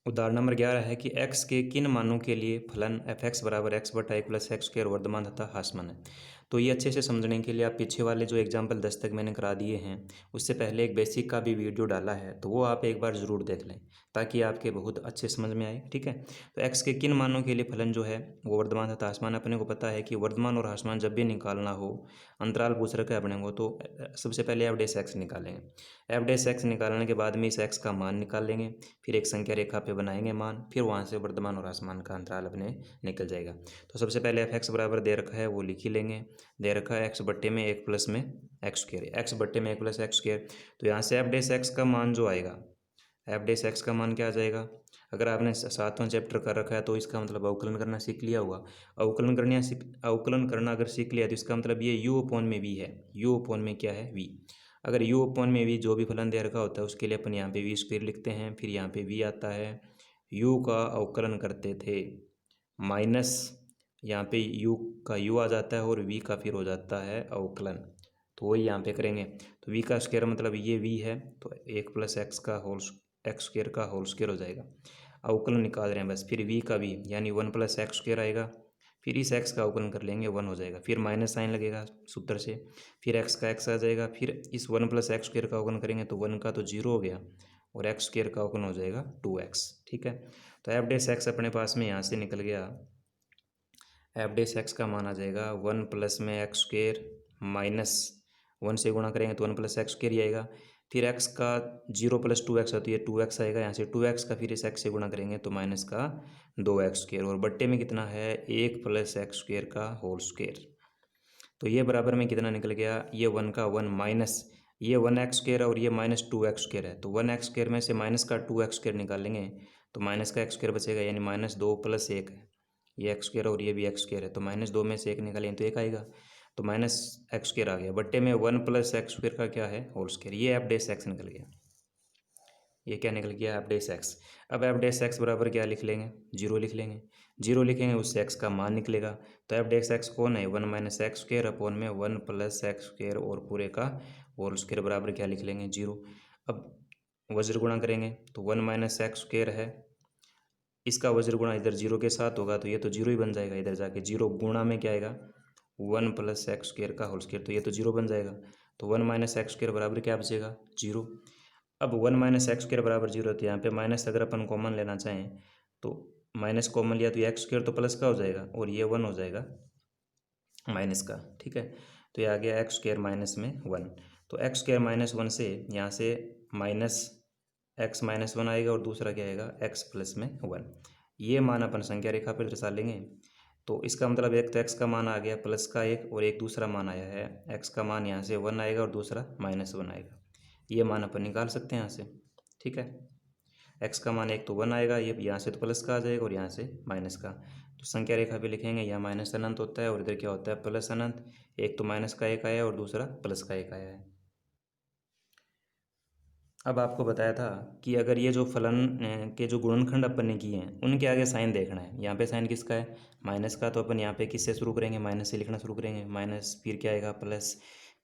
उदाहरण नंबर 11 है कि x के किन मानों के लिए फलन f(x) बराबर x बटा 1 प्लस एक्स स्क्वायर वर्धमान तथा ह्रासमान है। तो ये अच्छे से समझने के लिए आप पीछे वाले जो एग्जाम्पल 10 तक मैंने करा दिए हैं उससे पहले एक बेसिक का भी वीडियो डाला है, तो वो आप एक बार ज़रूर देख लें ताकि आपके बहुत अच्छे समझ में आए। ठीक है, तो x के किन मानों के लिए फलन जो है वो वर्धमान तथा ह्रासमान। अपने को पता है कि वर्धमान और ह्रासमान जब भी निकालना हो, अंतराल पूछ रखा है अपने को, तो सबसे पहले f(x) निकालेंगे। f(x) निकालने के बाद में इस x का मान निकाल लेंगे, फिर एक संख्या रेखा पे बनाएंगे मान, फिर वहाँ से वर्धमान और ह्रासमान का अंतराल अपने निकल जाएगा। तो सबसे पहले f(x) बराबर दे रखा है वो लिख ही लेंगे। दे रखा है x बट्टे में 1 प्लस में एक्स स्क्वायर, x बट्टे में 1 प्लस एक्स स्क्वायर। तो यहाँ से f(x) का मान जो आएगा, f(x) का मान क्या आ जाएगा। अगर आपने 7वां चैप्टर कर रखा है तो इसका मतलब अवकलन करना सीख लिया होगा। अवकलन करना अगर सीख लिया तो इसका मतलब ये u अपॉन में v है। u अपॉन में क्या है, v। अगर u अपॉन में v जो भी फलन दे रखा होता है उसके लिए अपन यहाँ पे v स्क्वायर लिखते हैं, फिर यहाँ पे v आता है। u का अवकलन करते थे माइनस, यहाँ पे u का u आ जाता है और v का फिर हो जाता है अवकलन, तो वही यहाँ पे करेंगे। तो v का स्क्वायर मतलब ये v है, तो 1 प्लस एक्स स्क्वायर का होल स्क्वायर हो जाएगा। अवकलन निकाल रहे हैं बस, फिर v का v यानी 1 प्लस एक्स स्क्वायर आएगा, फिर इस x का अवकलन कर लेंगे 1 हो जाएगा, फिर माइनस साइन लगेगा सूत्र से, फिर x का x आ जाएगा, फिर इस 1 प्लस एक्स स्क्वायर का अवकलन करेंगे तो 1 का तो 0 हो गया और एक्स स्क्वायर का अवकलन हो जाएगा 2x। ठीक है, तो f(x) अपने पास में यहाँ से निकल गया। f(x) का मान आ जाएगा 1 प्लस में एक्स स्क्वायर माइनस 1 से गुणा करेंगे तो 1 प्लस एक्स स्क्वायर ही आएगा, फिर x का 0 प्लस 2x है तो ये 2x आएगा, यहाँ से 2x का फिर इस x से गुणा करेंगे तो माइनस का 2x स्क्वायर, और बट्टे में कितना है 1 प्लस एक्स स्क्वायर का होल स्क्वायर। तो ये बराबर में कितना निकल गया, ये 1 का 1 माइनस ये 1x स्क्वायर और ये माइनस 2x स्क्वायर है, तो 1x स्क्वायर में से माइनस का 2x स्क्वायर निकालेंगे तो माइनस का x स्क्वायर बचेगा, यानी माइनस 2 प्लस 1 है, ये एक्स स्क्वायर और ये भी एक्स स्क्वायर है, तो माइनस 2 में से 1 निकालें तो 1 आएगा, तो माइनस एक्स स्क्वायर आ गया। बट्टे में 1 प्लस एक्स स्क्वायर का क्या है, होल स्क्वायर। ये f(x) निकल गया, ये क्या निकल गया, f(x). अब f(x) बराबर क्या लिख लेंगे, 0 लिख लेंगे। 0 लिखेंगे उससे x का मान निकलेगा, तो f(x) कौन है, 1 माइनस एक्स स्क्वायर अपॉन में 1 प्लस एक्स स्क्वायर और पूरे का होल स्क्वायर बराबर क्या लिख लेंगे, 0। अब वज्र गुणा करेंगे तो 1 माइनस एक्स स्क्वायर है, इसका वज्र गुणा इधर 0 के साथ होगा तो ये तो 0 ही बन जाएगा, इधर जाके 0 गुणा में क्या आएगा 1 प्लस एक्स स्क्वायर का होल स्क्वायर, तो ये तो 0 बन जाएगा, तो 1 माइनस एक्स स्क्वायर बराबर क्या बचेगा, 0। अब 1 माइनस एक्स स्क्वायर बराबर 0, तो यहाँ पे माइनस अगर अपन कॉमन लेना चाहें तो माइनस कॉमन लिया तो एक्स स्क्वायर तो प्लस का हो जाएगा और ये 1 हो जाएगा माइनस का। ठीक है, तो ये आ गया एक्स स्क्वायर माइनस में 1, तो एक्स स्क्वायर माइनस 1 से यहाँ से माइनस एक्स माइनस 1 आएगा और दूसरा क्या आएगा एक्स प्लस में 1। ये मान अपन संख्या रेखा पर दर्शा लेंगे, तो इसका मतलब एक तो एक्स का मान आ गया प्लस का 1 और एक दूसरा मान आया है एक्स का मान यहाँ से 1 आएगा और दूसरा माइनस 1 आएगा, ये मान अपन निकाल सकते हैं यहाँ से। ठीक है, एक्स का मान एक तो 1 आएगा, ये यहाँ से तो प्लस का आ जाएगा और यहाँ से माइनस का, तो संख्या रेखा पे लिखेंगे यहाँ माइनस अनंत होता है और इधर क्या होता है प्लस अनंत। एक तो माइनस का 1 आया और दूसरा प्लस का 1 आया है। अब आपको बताया था कि अगर ये जो फलन के जो गुणनखंड अपन ने किए हैं उनके आगे साइन देखना है, यहाँ पे साइन किसका है, माइनस का, तो अपन यहाँ पे किससे शुरू करेंगे, माइनस से लिखना शुरू करेंगे, माइनस फिर क्या आएगा प्लस,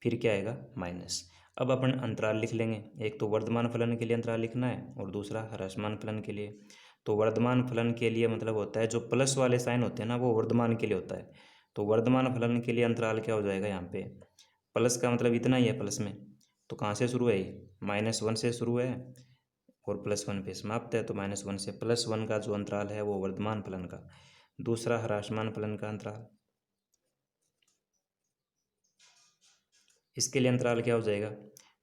फिर क्या आएगा माइनस। अब अपन अंतराल लिख लेंगे, एक तो वर्धमान फलन के लिए अंतराल लिखना है और दूसरा ह्रासमान फलन के लिए। तो वर्धमान फलन के लिए मतलब होता है जो प्लस वाले साइन होते हैं ना वो वर्धमान के लिए होता है, तो वर्धमान फलन के लिए अंतराल क्या हो जाएगा, यहाँ पे प्लस का मतलब इतना ही है प्लस में, तो कहाँ से शुरू है ये -1 से शुरू है और +1 पे समाप्त है, तो -1 से +1 का जो अंतराल है वो वर्धमान फलन का। दूसरा ह्रासमान फलन का अंतराल, इसके लिए अंतराल क्या हो जाएगा,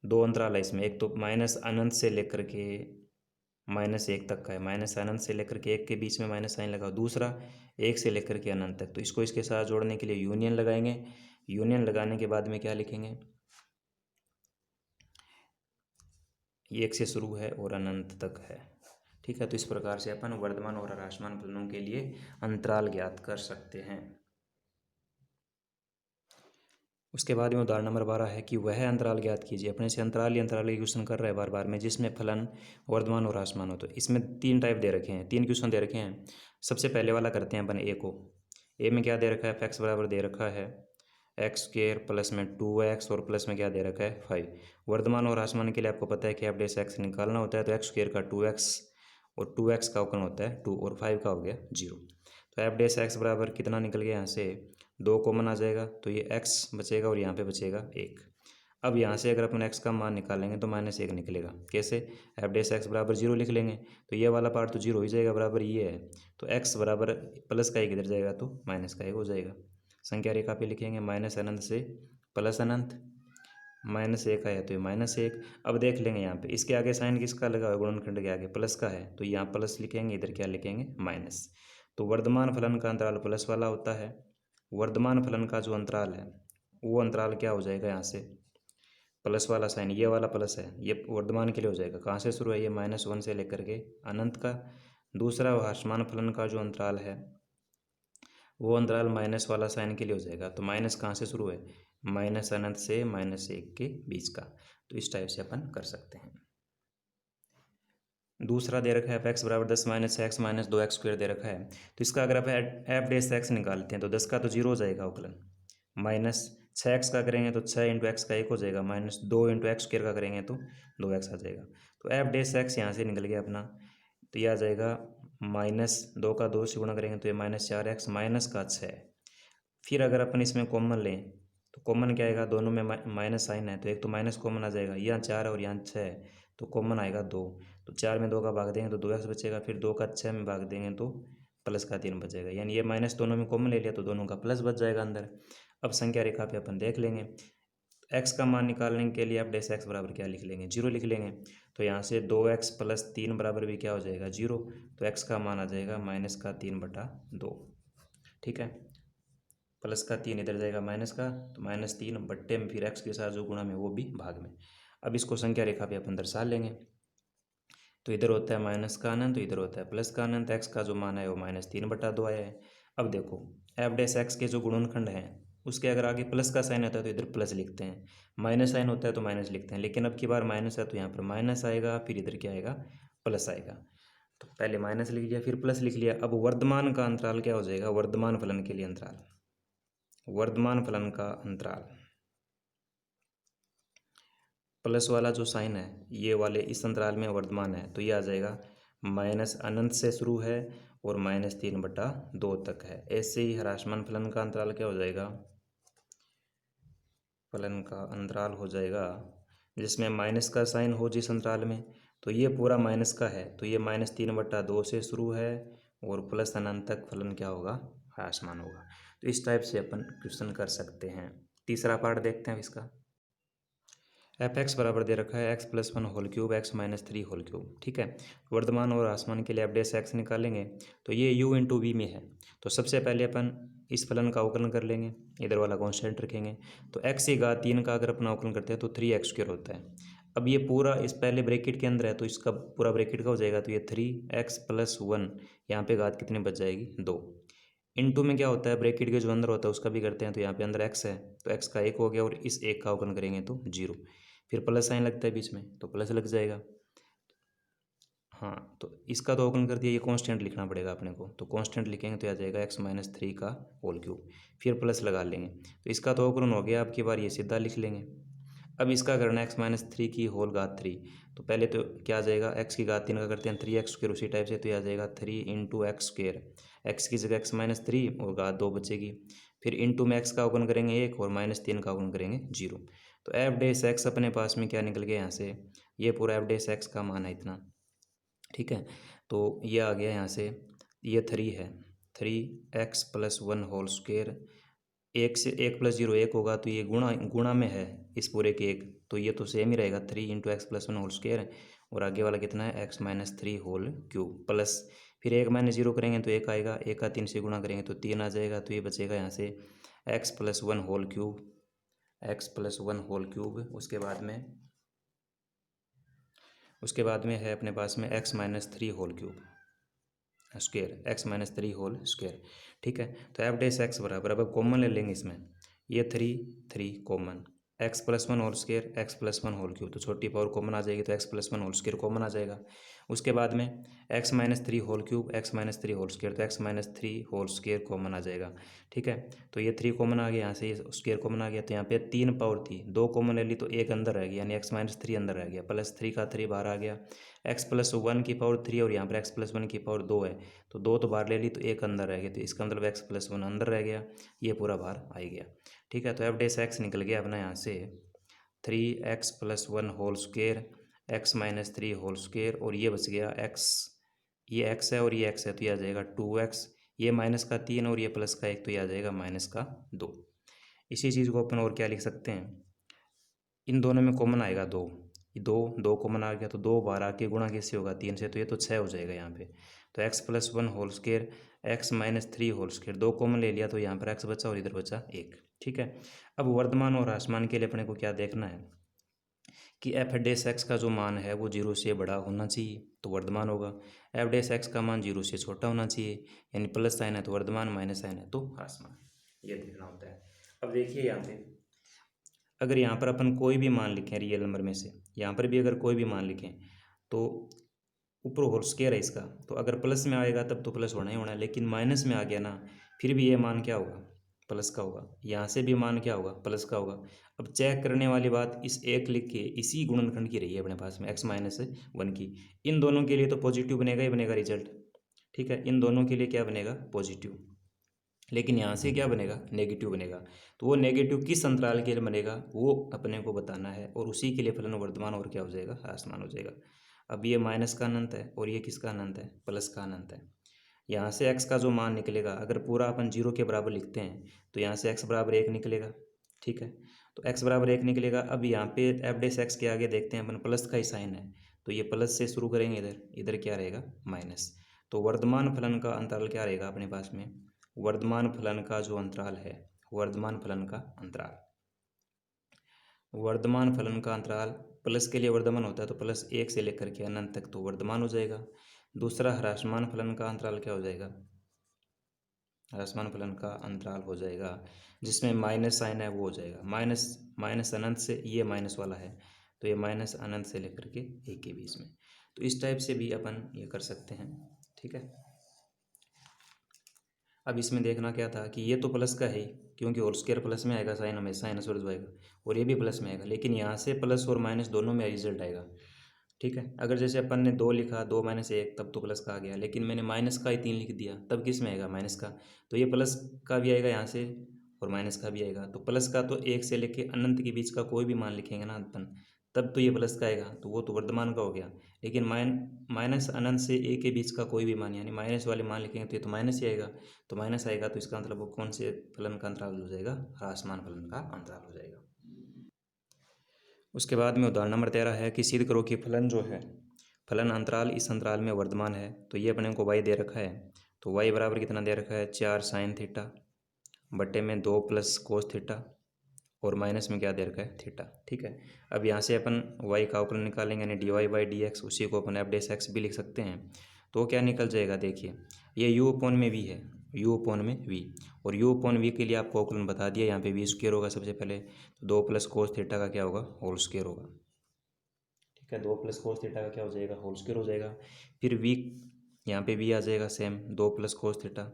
2 अंतराल है इसमें, एक तो माइनस अनंत से लेकर के -1 तक का है, माइनस अनंत से लेकर के 1 के बीच में माइनस साइन लगाओ, दूसरा 1 से लेकर के अनंत तक, तो इसको इसके साथ जोड़ने के लिए यूनियन लगाएंगे। यूनियन लगाने के बाद में क्या लिखेंगे, 1 से शुरू है और अनंत तक है। ठीक है, तो इस प्रकार से अपन वर्धमान और ह्रासमान फलनों के लिए अंतराल ज्ञात कर सकते हैं। उसके बाद में उदाहरण नंबर 12 है कि वह अंतराल ज्ञात कीजिए। अपने से अंतराल ही अंतराल के क्वेश्चन कर रहा है बार बार में, जिसमें फलन वर्धमान और ह्रासमान हो। तो इसमें 3 टाइप दे रखे हैं, 3 क्वेश्चन दे रखे हैं। सबसे पहले वाला करते हैं अपन ए को। ए में क्या दे रखा है, f(x) बराबर दे रखा है एक्स स्क्वायर प्लस में 2x और प्लस में क्या दे रखा है 5। वर्धमान और ह्रासमान के लिए आपको पता है कि f(x) निकालना होता है, तो एक्स स्क्वायर का 2x और 2x का अवकलन होता है 2 और 5 का हो गया 0। तो एफ डैश एक्स बराबर कितना निकल गया यहाँ से 2 कॉमन आ जाएगा, तो ये x बचेगा और यहाँ पे बचेगा 1। अब यहाँ से अगर अपन x का मान निकालेंगे तो -1 निकलेगा। कैसे? एफ डैश एक्स बराबर 0 लिख लेंगे, तो ये वाला पार्ट तो 0 हो ही जाएगा, बराबर ये है। तो x बराबर प्लस का 1 इधर जाएगा तो माइनस का 1 हो जाएगा। संख्या रेखा पे लिखेंगे माइनस अनंत से प्लस अनंत, -1 आया तो ये -1। अब देख लेंगे यहाँ पे इसके आगे साइन किसका लगा हुआ है, गुणनखंड के आगे प्लस का है, तो यहाँ प्लस लिखेंगे, इधर क्या लिखेंगे माइनस। तो वर्धमान फलन का अंतराल प्लस वाला होता है। वर्धमान फलन का जो अंतराल है वो अंतराल क्या हो जाएगा, यहाँ से प्लस वाला साइन, ये वाला प्लस है, ये वर्धमान के लिए हो जाएगा। कहाँ से शुरू है, ये -1 से लेकर के अनंत का। दूसरा ह्रासमान फलन का जो अंतराल है वो अंतराल माइनस वाला साइन के लिए हो जाएगा। तो माइनस कहाँ से शुरू है, माइनस अनंत से -1 के बीच का। तो इस टाइप से अपन कर सकते हैं। दूसरा दे रखा है f(x) बराबर 10 - x - 2x² दे रखा है। तो इसका अगर आप एफ डैश एक्स निकालते हैं तो 10 का तो 0 हो जाएगा अवकलन, माइनस 6x का करेंगे तो 6 × x का 1 हो जाएगा, -2 × x² का करेंगे तो 2x आ जाएगा। तो एफ डैश एक्स यहाँ से निकल गया अपना, तो यह आ जाएगा -2 का 2 से गुणा करेंगे तो ये -4x माइनस का 6। फिर अगर अपन इसमें कॉमन लें तो कॉमन क्या आएगा, दोनों में माइनस साइन है तो एक तो माइनस कॉमन आ जाएगा, यहाँ 4 और यहाँ 6 तो कॉमन आएगा 2। तो 4 में 2 का भाग देंगे तो 2x बचेगा, फिर 2 का 6 में भाग देंगे तो प्लस का 3 बचेगा, यानी ये माइनस दोनों में कॉमन ले लिया तो दोनों का प्लस बच जाएगा अंदर। अब संख्या रेखा पे अपन देख लेंगे, x का मान निकालने के लिए आप डैश एक्स बराबर क्या लिख लेंगे, 0 लिख लेंगे। तो यहाँ से 2x + 3 बराबर भी क्या हो जाएगा 0, तो x का मान आ जाएगा -3/2। ठीक है, प्लस का 3 इधर जाएगा माइनस का, तो -3 बट्टे में फिर x के साथ जो गुणा में वो भी भाग में। अब इसको संख्या रेखा पे अपन दर्शा लेंगे, तो इधर होता है माइनस का अनंत, तो इधर होता है प्लस का अनंत। x का जो मान है वो -3/2 आया है। अब देखो एफ डैश एक्स के जो गुणनखंड हैं उसके अगर आगे प्लस का साइन होता है तो इधर प्लस लिखते हैं, माइनस साइन होता है तो माइनस लिखते हैं, लेकिन अब की बार माइनस है तो यहाँ पर माइनस आएगा, फिर इधर क्या आएगा प्लस आएगा। तो पहले माइनस लिख लिया फिर प्लस लिख लिया। अब वर्धमान का अंतराल क्या हो जाएगा, वर्धमान फलन के लिए अंतराल, वर्धमान फलन का अंतराल प्लस वाला जो साइन है ये वाले इस अंतराल में वर्धमान है, तो ये आ जाएगा माइनस अनंत से शुरू है और -3/2 तक है। ऐसे ही ह्रासमान फलन का अंतराल क्या हो जाएगा, फलन का अंतराल हो जाएगा जिसमें माइनस का साइन हो जिस अंतराल में, तो ये पूरा माइनस का है, तो ये -3/2 से शुरू है और प्लस अनंत तक फलन क्या होगा, ह्रासमान होगा। तो इस टाइप से अपन क्वेश्चन कर सकते हैं। तीसरा पार्ट देखते हैं इसका। f(x) बराबर दे रखा है x + 1 whole cube x - 3 whole cube. ठीक है, वर्धमान और ह्रासमान के लिए f डैश एक्स निकालेंगे, तो ये u × v में है। तो सबसे पहले अपन इस फलन का अवकलन कर लेंगे, इधर वाला कांस्टेंट रखेंगे, तो x की घात 3 का अगर अपन अवकलन करते हैं तो 3x² होता है। अब ये पूरा इस पहले ब्रैकेट के अंदर है तो इसका पूरा ब्रैकेट का हो जाएगा, तो ये 3x + 1, यहाँ पे घात कितनी बच जाएगी 2। इनटू में क्या होता है, ब्रैकेट के जो अंदर होता है उसका भी करते हैं, तो यहाँ पे अंदर x है तो x का 1 हो गया और इस 1 का अवकलन करेंगे तो 0, फिर प्लस साइन लगता है बीच में तो प्लस लग जाएगा। हाँ, तो इसका तो अवकलन कर दिया, ये कांस्टेंट लिखना पड़ेगा अपने को, तो कांस्टेंट लिखेंगे तो आ जाएगा x - 3 का होल क्यूब, फिर प्लस लगा लेंगे, तो इसका तो अवकलन हो गया। अब की बार ये सीधा लिख लेंगे। अब इसका करना है x - 3 की होल घात 3, तो पहले तो क्या आ जाएगा, x की घात 3 का करते हैं 3x², उसी टाइप से तो ये आ जाएगा 3 × x², x की जगह x - 3 और घात 2 बचेगी, फिर इंटू में x का अवकलन करेंगे 1 और -3 का अवकलन करेंगे 0। तो एफ डैश एक्स अपने पास में क्या निकल गया यहाँ से, ये पूरा एफ डैश एक्स का मान है इतना। ठीक है, तो ये आ गया यहाँ से, ये 3 है, 3x + 1 होल स्क्वायर, 1 से 1 + 0 1 होगा, तो ये गुणा में है इस पूरे के 1, तो ये तो सेम ही रहेगा 3 × x + 1 होल स्क्वायर, और आगे वाला कितना है x - 3 होल क्यूब प्लस, फिर 1 - 0 करेंगे तो 1 आएगा, 1 का 3 से गुणा करेंगे तो 3 आ जाएगा, तो ये बचेगा यहाँ से x + 1 whole cube, x + 1 whole cube. उसके बाद में है अपने पास में x - 3 whole cube square, x - 3 whole square. ठीक है, तो एफ डैश एक्स बराबर, अब कॉमन ले लेंगे इसमें, ये 3 common, x + 1 whole square, x + 1 whole cube, तो छोटी पावर कॉमन आ जाएगी तो x + 1 होल स्क्वायर कॉमन आ जाएगा। उसके बाद में x - 3 whole cube, x - 3 whole square, तो x - 3 होल स्क्वायर कॉमन आ जाएगा। ठीक है, तो ये 3 कॉमन आ गया, यहाँ से ये स्क्वायर कॉमन आ गया, तो यहाँ पे 3 पावर थी, 2 कॉमन ले ली तो 1 अंदर रह गया, यानी x - 3 अंदर रह गया, +3 का 3 बाहर आ गया, एक्स प्लस वन की पावर 3 और यहाँ पर एक्स प्लस वन की पावर 2 है, तो 2 तो बाहर ले ली तो एक अंदर रह गया, तो इसका मतलब एक्स प्लस वन अंदर रह गया, ये पूरा बाहर आ गया। ठीक है, तो एफ डेस एक्स निकल गया अपना यहाँ से 3x+1 whole square x-3 whole square, और ये बच गया x, ये x है और ये x है, तो ये आ जाएगा 2x, ये माइनस का 3 और ये प्लस का 1, तो ये आ जाएगा माइनस का 2। इसी चीज़ को अपन और क्या लिख सकते हैं, इन दोनों में कॉमन आएगा 2, दो कॉमन आ गया, तो 2 बाहर आके गुणा कैसे होगा 3 से, तो ये तो 6 हो जाएगा यहाँ पे। तो x+1 whole square x-3 whole square, 2 common ले लिया तो यहाँ पर x बचा और इधर बचा 1। ठीक है, अब वर्धमान और ह्रासमान के लिए अपने को क्या देखना है कि एफ डेस एक्स का जो मान है वो 0 से बड़ा होना चाहिए तो वर्धमान होगा, एफ डेस एक्स का मान 0 से छोटा होना चाहिए, यानी प्लस साइन है तो वर्धमान, माइनस साइन है तो ह्रासमान, ये देखना होता है। अब देखिए यहाँ पे अगर यहाँ पर अपन कोई भी मान लिखें रियल नंबर में से, यहाँ पर भी अगर कोई भी मान लिखें तो ऊपर होल स्क्वायर है इसका, तो अगर प्लस में आएगा तब तो प्लस होना ही होना है, लेकिन माइनस में आ गया ना फिर भी ये मान क्या होगा, प्लस का होगा, यहाँ से भी मान क्या होगा, प्लस का होगा। अब चेक करने वाली बात इस एक लिख के इसी गुणनखंड की रही है अपने पास में x-1 की, इन दोनों के लिए तो पॉजिटिव बनेगा ही बनेगा रिजल्ट। ठीक है, इन दोनों के लिए क्या बनेगा, पॉजिटिव, लेकिन यहाँ से क्या बनेगा, नेगेटिव बनेगा। तो वो नेगेटिव किस अंतराल के लिए बनेगा वो अपने को बताना है, और उसी के लिए फलन वर्धमान और क्या हो जाएगा, ह्रासमान हो जाएगा। अब ये माइनस का अनंत है और ये किसका अनंत है, प्लस का अनंत है। यहाँ से x का जो मान निकलेगा, अगर पूरा अपन 0 के बराबर लिखते हैं तो यहाँ से x बराबर 1 निकलेगा। ठीक है, तो x बराबर 1 निकलेगा। अब यहाँ पे एफ डेस एक्स के आगे देखते हैं अपन, प्लस का ही साइन है तो ये प्लस से शुरू करेंगे, इधर इधर क्या रहेगा, माइनस। तो वर्धमान फलन का अंतराल क्या रहेगा अपने पास में, वर्धमान फलन का जो अंतराल है, वर्धमान फलन का अंतराल, वर्धमान फलन का अंतराल प्लस के लिए वर्धमान होता है तो +1 से लेकर के अनंत तक तो वर्धमान हो जाएगा। दूसरा ह्रासमान फलन का अंतराल क्या हो जाएगा, ह्रासमान फलन का अंतराल हो जाएगा जिसमें माइनस साइन है वो हो जाएगा माइनस अनंत से, ये माइनस वाला है तो ये माइनस अनंत से लेकर के 1 के बीच में। तो इस टाइप से भी अपन ये कर सकते हैं। ठीक है, अब इसमें देखना क्या था कि ये तो प्लस का है क्योंकि होल स्क्वायर प्लस में आएगा, साइन हमेशा साइनसॉइड आएगा, और ये भी प्लस में आएगा, लेकिन यहाँ से प्लस और माइनस दोनों में रिजल्ट आएगा। ठीक है, अगर जैसे अपन ने 2 लिखा, 2 - 1 तब तो प्लस का आ गया, लेकिन मैंने माइनस का ही 3 लिख दिया तब किस में आएगा, माइनस का, तो ये प्लस का भी आएगा यहाँ से और माइनस का भी आएगा। तो प्लस का तो 1 से लेके अनंत के बीच का कोई भी मान लिखेंगे ना अपन, तब तो ये प्लस का आएगा, तो वो तो वर्धमान का हो गया। लेकिन माइनस अनंत से 1 के बीच का कोई भी मान, यानी माइनस वाले मान लिखेंगे तो ये तो माइनस ही आएगा, तो माइनस आएगा तो इसका मतलब वो कौन से फलन का अंतराल हो जाएगा, ह्रासमान फलन का अंतराल हो जाएगा। उसके बाद में उदाहरण नंबर 13 है कि सिद्ध करो कि फलन जो है, फलन अंतराल इस अंतराल में वर्धमान है। तो ये अपने को y दे रखा है, तो y बराबर कितना दे रखा है, 4 sin थीटा बटे में 2 + cos थीटा, और माइनस में क्या दे रखा है, थीटा। ठीक है, अब यहाँ से अपन y का अवकलन निकालेंगे, यानी dy/dx, उसी को अपन f डेस एक्स भी लिख सकते हैं। तो क्या निकल जाएगा, देखिए ये u/v में v है, u/v, और u/v के लिए आपको अवकलन बता दिया, यहाँ पे v² होगा सबसे पहले, तो 2 + cos थीटा का क्या होगा, होल स्क्वायर होगा। ठीक है, 2 + cos थीटा का क्या हो जाएगा, होल स्क्वायर हो जाएगा। फिर v, यहाँ पे v आ जाएगा सेम, 2 + cos थीटा,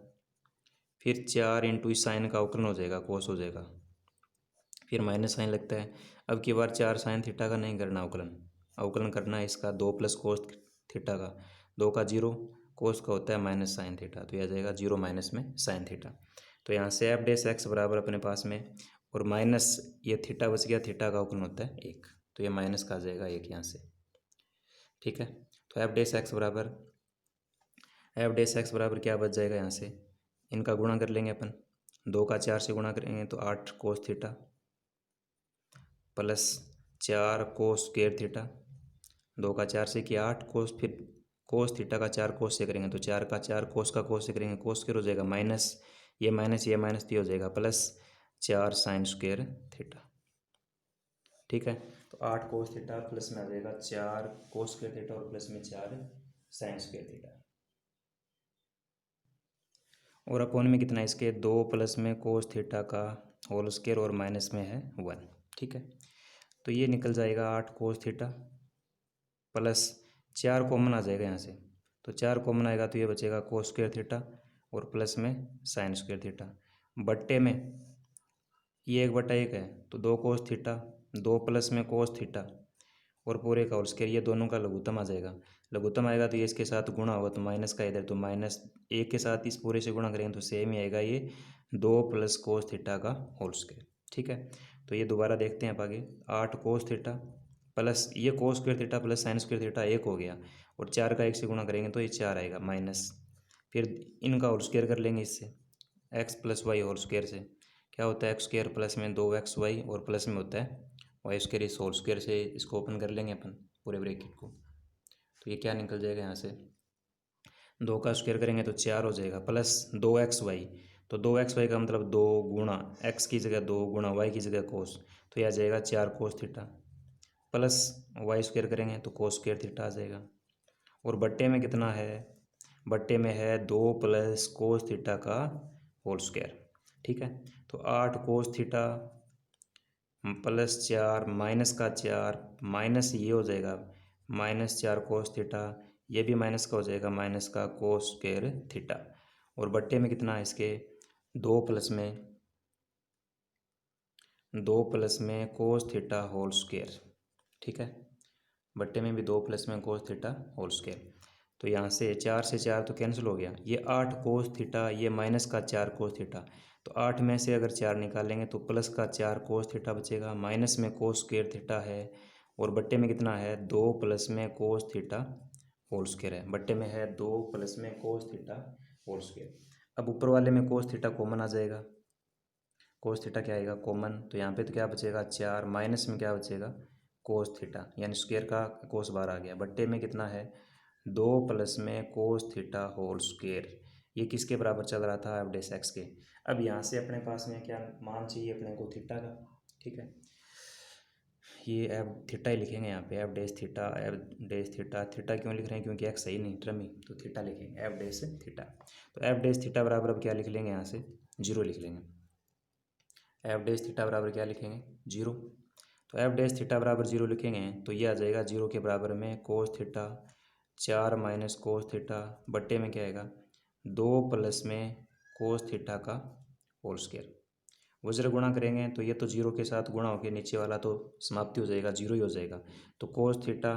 फिर 4 × इस साइन का अवकलन हो जाएगा, cos हो जाएगा, फिर माइनस साइन लगता है। अब की बार 4 sin थीटा का नहीं करना अवकलन, अवकलन करना है इसका 2 + cos थीटा का, 2 का 0, cos का होता है माइनस साइन थीटा, तो यह आ जाएगा 0 माइनस में साइन थीटा। तो यहाँ से एफ डेस एक्स बराबर अपने पास में, और माइनस ये थीटा बच गया, थीटा का अवकलन होता है 1, तो ये माइनस का आ जाएगा 1 यहाँ से। ठीक है, तो एफ डेस एक्स बराबर क्या बच जाएगा, यहाँ से इनका गुणा कर लेंगे अपन, 2 का 4 से गुणा करेंगे तो 8 cos theta plus 4 cos square theta, 2 का 4 से किया 8 cos, फिर cos थीटा का 4 cos से करेंगे तो 4 का 4 cos का cos से करेंगे, cos स्क्वायर हो जाएगा, माइनस ये माइनस तो हो जाएगा प्लस 4 sin स्क्वायर थीटा। ठीक है, तो 8 cos थीटा प्लस में आ जाएगा 4 cos स्क्वायर थीटा और प्लस में 4 sin स्क्वायर थीटा, और अपोन में कितना इसके 2 प्लस में cos थीटा का होल स्क्वायर और माइनस में है 1। ठीक है, तो ये निकल जाएगा 8 cos थीटा प्लस 4 कॉमन आ जाएगा यहाँ से, तो 4 कॉमन आएगा तो ये बचेगा cos स्क्वायर थीटा और प्लस में sin स्क्वायर थीटा, बट्टे में ये 1/1 है तो 2 cos थीटा, 2 प्लस में cos थीटा और पूरे का होल स्क्वायर, ये दोनों का लघुत्तम आ जाएगा। लघुत्तम आएगा तो ये इसके साथ गुणा होगा तो माइनस का इधर, तो माइनस एक के साथ इस पूरे से गुणा करेंगे तो सेम ही आएगा ये 2 प्लस कोस थीटा का होल स्क्वायर। ठीक है, तो ये दोबारा देखते हैं अब आगे। 8 कोस थीटा प्लस ये cos square theta plus sine square theta 1 हो गया, और 4 का 1 से गुणा करेंगे तो ये 4 आएगा माइनस, फिर इनका होल स्क्वायर कर लेंगे इससे, X plus Y whole square से क्या होता है एक्स स्क्वायर प्लस में 2xy और प्लस में होता है वाई स्क्वायर, इस होल स्क्वायर से इसको ओपन कर लेंगे अपन पूरे ब्रैकेट को, तो ये क्या निकल जाएगा यहाँ से, 2 का स्क्वायर करेंगे तो 4 हो जाएगा प्लस 2xy, तो 2xy का मतलब 2 गुणा एक्स की जगह 2 गुणा वाई की जगह कोस, तो यह आ जाएगा 4 cos theta plus Y square करेंगे तो कोस स्क्वायर थीटा आ जाएगा, और बट्टे में कितना है, बट्टे में है 2 प्लस कोस थीटा का होल स्क्वायर। ठीक है, तो 8 कोस थीटा प्लस 4 माइनस का 4 माइनस ये हो जाएगा -4 कोस थीटा, ये भी माइनस का हो जाएगा माइनस का कोस स्क्वायर थीटा, और बट्टे में कितना है इसके 2 प्लस में कोस थीटा होल स्क्वायर। ठीक है, बट्टे में भी 2 प्लस में कोस थीटा होल स्क्वायर, तो यहाँ से 4 से 4 तो कैंसिल हो गया, ये 8 कोस थीटा ये माइनस का 4 कोस थीटा, तो 8 में से अगर 4 निकालेंगे तो प्लस का 4 कोस थीटा बचेगा, माइनस में कोस स्क्वायर थीटा है, और बट्टे में कितना है 2 प्लस में कोस थीटा होल स्क्वायर है, बट्टे में है 2 प्लस में कोस थीटा होल स्क्वायर। अब ऊपर वाले में कोस थीटा कॉमन आ जाएगा, कोस थीटा क्या आएगा कॉमन, तो यहाँ पे तो क्या बचेगा 4, माइनस में क्या बचेगा कोस थीटा, यानी स्क्वायर का कोस बाहर आ गया, बट्टे में कितना है 2 प्लस में कोस थीटा होल स्क्वायर, ये किसके बराबर चल रहा था एफ डैश एक्स के। अब यहाँ से अपने पास में क्या मान चाहिए अपने को थीटा का। ठीक है, ये एफ थीटा ही लिखेंगे यहाँ पे, F dash theta, F dash theta, theta क्यों लिख रहे हैं क्योंकि एक्स सही नहीं टर्म ही, तो थीटा लिखेंगे एफ डैश थीटा, तो एफ डैश थीटा बराबर अब क्या लिख लेंगे यहाँ से 0 लिख लेंगे, एफ डैश थीटा बराबर क्या लिखेंगे 0, तो एफ डैश थीटा बराबर 0 लिखेंगे तो ये आ जाएगा 0 के बराबर में cos theta 4 minus cos theta, बट्टे में क्या आएगा 2 प्लस में कोस थीटा का होल स्क्वायर, वज्र गुणा करेंगे तो ये तो 0 के साथ गुणा होकर नीचे वाला तो समाप्ति हो जाएगा 0 ही हो जाएगा, तो cos theta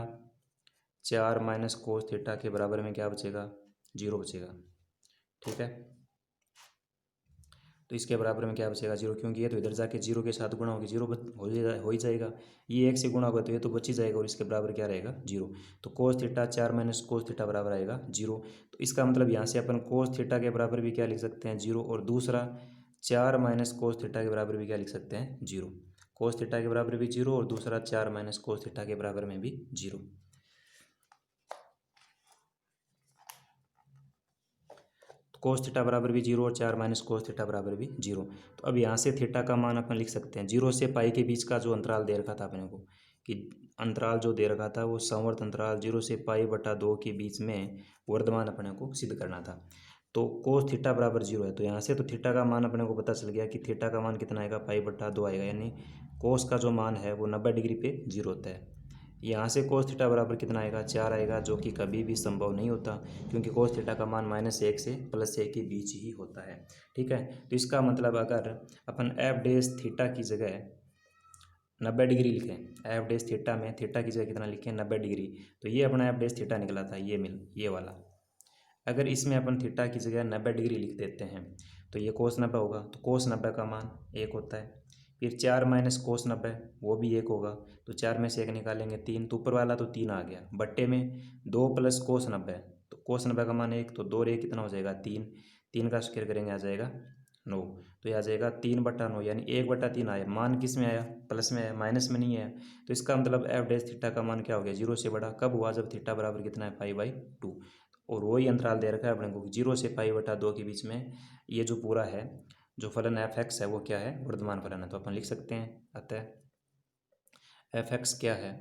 4 minus cos theta के बराबर में क्या बचेगा 0 बचेगा। ठीक है, तो इसके बराबर में क्या बचेगा 0, क्योंकि ये तो इधर जाके 0 के साथ गुणा होगी 0 हो ही जाएगा, ये 1 से गुणा होगा तो ये तो बच ही जाएगा, और इसके बराबर क्या रहेगा 0, तो cos theta 4 minus cos theta बराबर आएगा 0, तो इसका मतलब यहाँ से अपन कोस थीटा के बराबर भी क्या लिख सकते हैं 0, और दूसरा 4 माइनस कोस थीटा के बराबर भी क्या लिख सकते हैं 0, कोस थीटा के बराबर भी 0 और दूसरा 4 माइनस कोस थीटा के बराबर में भी 0। कोस थीटा बराबर भी 0 और 4 माइनस कोस थीटा बराबर भी 0, तो अब यहाँ से थीटा का मान अपन लिख सकते हैं 0 से पाई के बीच का जो अंतराल दे रखा था अपने को, कि अंतराल जो दे रखा था वो संवर्त अंतराल 0 से पाई बटा 2 के बीच में वर्धमान अपने को सिद्ध करना था, तो कोस थीटा बराबर 0 है, तो यहाँ से तो थीटा का मान अपने को पता चल गया कि थीटा का मान कितना आएगा पाई बटा 2 आएगा, यानी कोस का जो मान है वो 90 डिग्री पे 0 होता है। यहाँ से कोस थीटा बराबर कितना आएगा 4 आएगा, जो कि कभी भी संभव नहीं होता, क्योंकि कोस थीटा का मान -1 से +1 के बीच ही होता है। ठीक है, तो इसका मतलब अगर अपन एफ डैश थीटा की जगह 90 डिग्री लिखें, एफ डैश थीटा में थीटा की जगह कितना लिखें 90 डिग्री, तो ये अपना एफ डैश थीटा निकला था, ये वाला, अगर इसमें अपन थीटा की जगह 90 डिग्री लिख देते हैं तो ये कोस 90 होगा, तो कोस 90 का मान 1 होता है, फिर 4 माइनस कोस 90 वो भी 1 होगा, तो 4 में से 1 निकालेंगे 3, तो ऊपर वाला तो 3 आ गया, बट्टे में 2 प्लस कोस 90, तो कोस 90 का मान 1, तो 2 रे कितना हो जाएगा 3, 3 का स्क्वायर करेंगे आ जाएगा 9, तो यह आ जाएगा 3/9, यानी 1/3 आया, मान किस में आया प्लस में आया, माइनस में नहीं आया, तो इसका मतलब एफ डैश थीटा का मान क्या हो गया 0 से बड़ा, कब हुआ जब थीटा बराबर कितना है π/2, और वही अंतराल दे रखा है अपने को 0 से π/2 के बीच में, ये जो पूरा है जो फलन एफ एक्स है वो क्या है वर्धमान फलन है, तो अपन लिख सकते हैं अतः एफ एक्स क्या है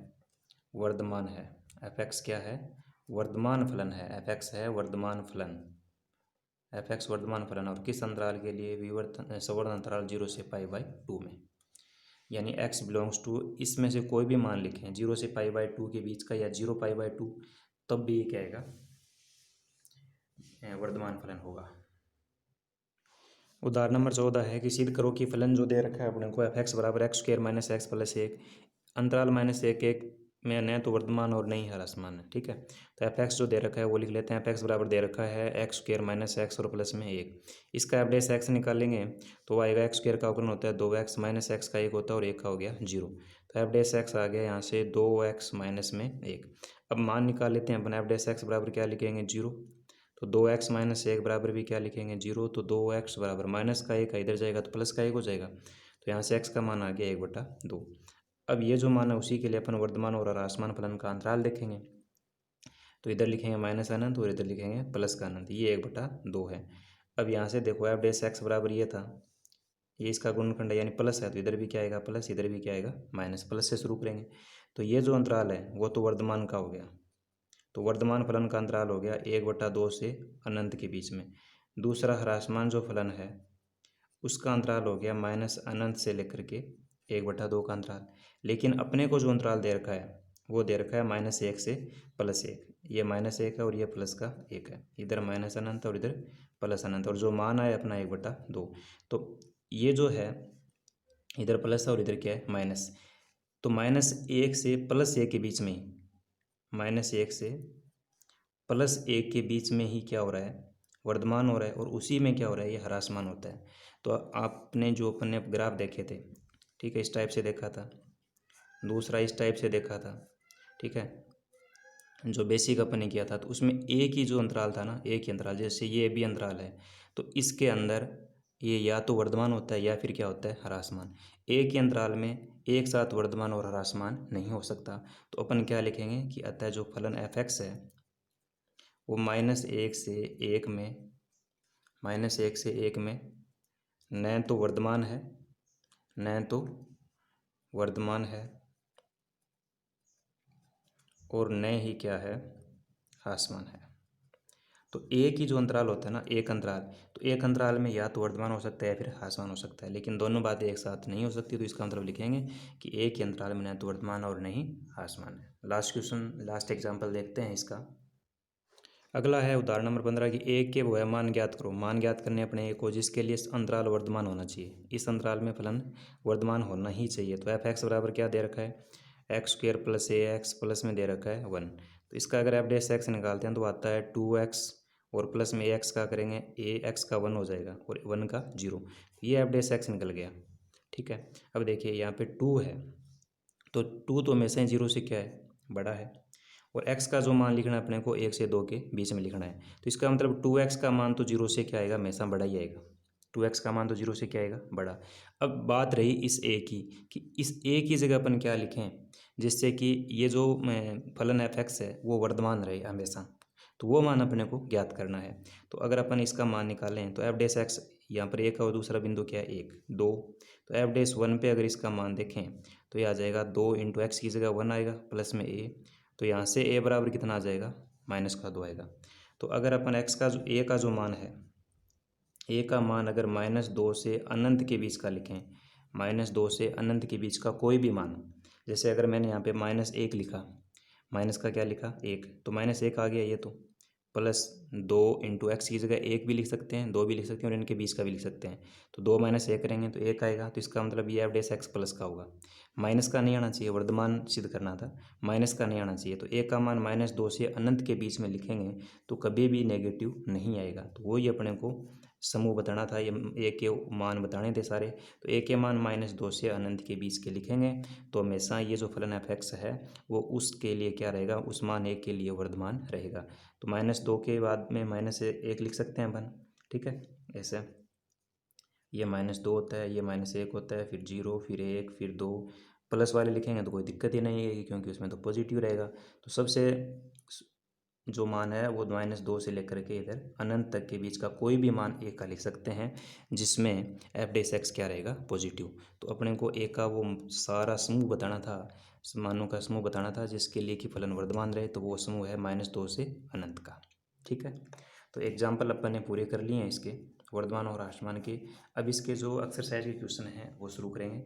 वर्धमान है, एफ एक्स क्या है वर्धमान फलन है, एफ एक्स है वर्धमान फलन, एफ एक्स वर्धमान फलन, और किस अंतराल के लिए विवर्तन सवर्ध अंतराल 0 से π/2 में, यानी x बिलोंग्स टू इसमें से कोई भी मान लिखें 0 से π/2 के बीच का या 0 π/2, तब भी ये क्या आएगा वर्धमान फलन होगा। उदाहरण नंबर 14 है कि सिद्ध करो कि फलन जो दे रखा है अपने को एफ एक्स बराबर x square minus x plus 1 अंतराल -1 1 में न तो वर्तमान और न ही ह्रासमान है। ठीक है, तो एफ एक्स जो दे रखा है वो लिख लेते हैं। एफ एक्स बराबर दे रखा है एक्स स्क्र माइनस एक्स और प्लस में एक। इसका एफ डेस एक्स निकालेंगे तो वो आएगा एक्स स्क्र का अवकलन होता है 2x माइनस एक्स का 1 होता है और 1 का हो गया 0। तो एफ डेस एक्स आ गया यहाँ से 2x माइनस में 1। अब मान निकाल लेते हैं अपन। एफ डेस एक्स बराबर क्या लिखेंगे 0। तो 2x माइनस 1 बराबर भी क्या लिखेंगे 0। तो 2x बराबर माइनस का 1 इधर जाएगा तो प्लस का 1 हो जाएगा। तो यहाँ से x का मान आ गया 1/2। अब ये जो मान है उसी के लिए अपन वर्तमान और ह्रासमान फलन का अंतराल देखेंगे। तो इधर लिखेंगे माइनस अनंत और इधर लिखेंगे प्लस का अनंत। ये 1/2 है। अब यहाँ से देखो एफ डेस एक्स बराबर ये था, ये इसका गुणनखंड है यानी प्लस है, तो इधर भी क्या आएगा प्लस, इधर भी क्या आएगा माइनस। प्लस से शुरू करेंगे तो ये जो अंतराल है वो तो वर्तमान का हो गया। तो वर्तमान फलन का अंतराल हो गया 1/2 से अनंत के बीच में। दूसरा ह्रासमान जो फलन है उसका अंतराल हो गया माइनस अनंत से लेकर के 1/2 का अंतराल। लेकिन अपने को जो अंतराल दे रखा है वो दे रखा है -1 से +1। ये -1 है और ये प्लस का 1 है। इधर माइनस अनंत और इधर प्लस अनंत, और जो मान आया अपना 1/2। तो ये जो है इधर प्लस है और इधर क्या है माइनस। तो -1 से +1 के बीच में ही, -1 से +1 के बीच में ही क्या हो रहा है वर्धमान हो रहा है, और उसी में क्या हो रहा है ये ह्रासमान होता है। तो आपने जो अपने ग्राफ देखे थे, ठीक है, इस टाइप से देखा था, दूसरा इस टाइप से देखा था, ठीक है, जो बेसिक अपन ने किया था, तो उसमें एक ही जो अंतराल था ना, एक ही अंतराल, जैसे ये भी अंतराल है तो इसके अंदर ये या तो वर्धमान होता है या फिर क्या होता है ह्रासमान। एक ही अंतराल में एक साथ वर्धमान और ह्रासमान नहीं हो सकता। तो अपन क्या लिखेंगे कि अतः जो फलन एफ एक्स है वो -1 से 1 में, -1 से 1 में न तो वर्धमान है, न तो वर्धमान है और न ही क्या है ह्रासमान है। तो एक ही जो अंतराल होता है ना, एक अंतराल, तो एक अंतराल में या तो वर्धमान हो सकता है या फिर ह्रासमान हो सकता है, लेकिन दोनों बातें एक साथ नहीं हो सकती। तो इसका मतलब लिखेंगे कि एक ही अंतराल में न तो वर्धमान और नहीं ह्रासमान है। लास्ट क्वेश्चन, लास्ट एग्जाम्पल देखते हैं इसका। अगला है उदाहरण नंबर 15 की एक के वो है मान ज्ञात करो। मान ज्ञात करने अपने एक को जिसके लिए अंतराल वर्धमान होना चाहिए। इस अंतराल में फलन वर्धमान होना ही चाहिए। तो एफ एक्स बराबर क्या दे रखा है x² + ax प्लस में दे रखा है 1। तो इसका अगर एफ डेस एक्स निकालते हैं तो आता है 2x और प्लस में ax का करेंगे ax का 1 हो जाएगा और 1 का 0। ये एफ डेस एक्स निकल गया। ठीक है, अब देखिए यहाँ पे 2 है तो 2 तो हमेशा ही 0 से क्या है बड़ा है, और x का जो मान लिखना है अपने को 1 से 2 के बीच में लिखना है। तो इसका मतलब 2x का मान तो 0 से क्या आएगा हमेशा बड़ा ही आएगा। 2x का मान तो 0 से क्या आएगा बड़ा। अब बात रही इस a की कि इस a की जगह अपन क्या लिखें जिससे कि ये जो फलन एफ एक्स है वो वर्धमान रहे हमेशा। तो वो मान अपने को ज्ञात करना है। तो अगर अपन इसका मान निकालें तो एफ डेस एक्स यहाँ पर एक और दूसरा बिंदु क्या है 1 2। तो एफ डेस 1 पे अगर इसका मान देखें तो ये आ जाएगा 2 × x की जगह 1 आएगा प्लस में a। तो यहाँ से a बराबर कितना आ जाएगा -2 आएगा। तो अगर अपन x का जो a का जो मान है, a का मान अगर -2 से अनंत के बीच का लिखें, -2 से अनंत के बीच का कोई भी मान, जैसे अगर मैंने यहाँ पे -1 लिखा, माइनस का क्या लिखा 1, तो -1 आ गया ये, तो +2 × x की जगह 1 भी लिख सकते हैं, 2 भी लिख सकते हैं और इनके बीच का भी लिख सकते हैं। तो 2 - 1 करेंगे तो 1 आएगा। तो इसका मतलब ये एफ डेस एक्स प्लस का होगा। माइनस का नहीं आना चाहिए, वर्धमान सिद्ध करना था, माइनस का नहीं आना चाहिए। तो a का मान -2 से अनंत के बीच में लिखेंगे तो कभी भी नेगेटिव नहीं आएगा। तो वही अपने को समूह बताना था, ये a के मान बताने थे सारे। तो a के मान -2 से अनंत के बीच के लिखेंगे तो हमेशा ये जो फलन एफ एक्स है वो उसके लिए क्या रहेगा, उस मान 1 के लिए वर्धमान रहेगा। तो -2 के बाद में -1 लिख सकते हैं अपन। ठीक है, ऐसे ये -2 होता है, ये -1 होता है, फिर 0, फिर 1, फिर 2। प्लस वाले लिखेंगे तो कोई दिक्कत ही नहीं है क्योंकि उसमें तो पॉजिटिव रहेगा। तो सबसे जो मान है वो -2 से लेकर के इधर अनंत तक के बीच का कोई भी मान 1 का लिख सकते हैं जिसमें एफ डेस एक्स क्या रहेगा पॉजिटिव। तो अपने को a का वो सारा समूह बताना था, मानों का समूह बताना था जिसके लिए कि फलन वर्धमान रहे। तो वो समूह है -2 से अनंत का। ठीक है, तो एग्जाम्पल अपन ने पूरे कर लिए हैं इसके वर्धमान और ह्रासमान के। अब इसके जो एक्सरसाइज के क्वेश्चन हैं वो शुरू करेंगे।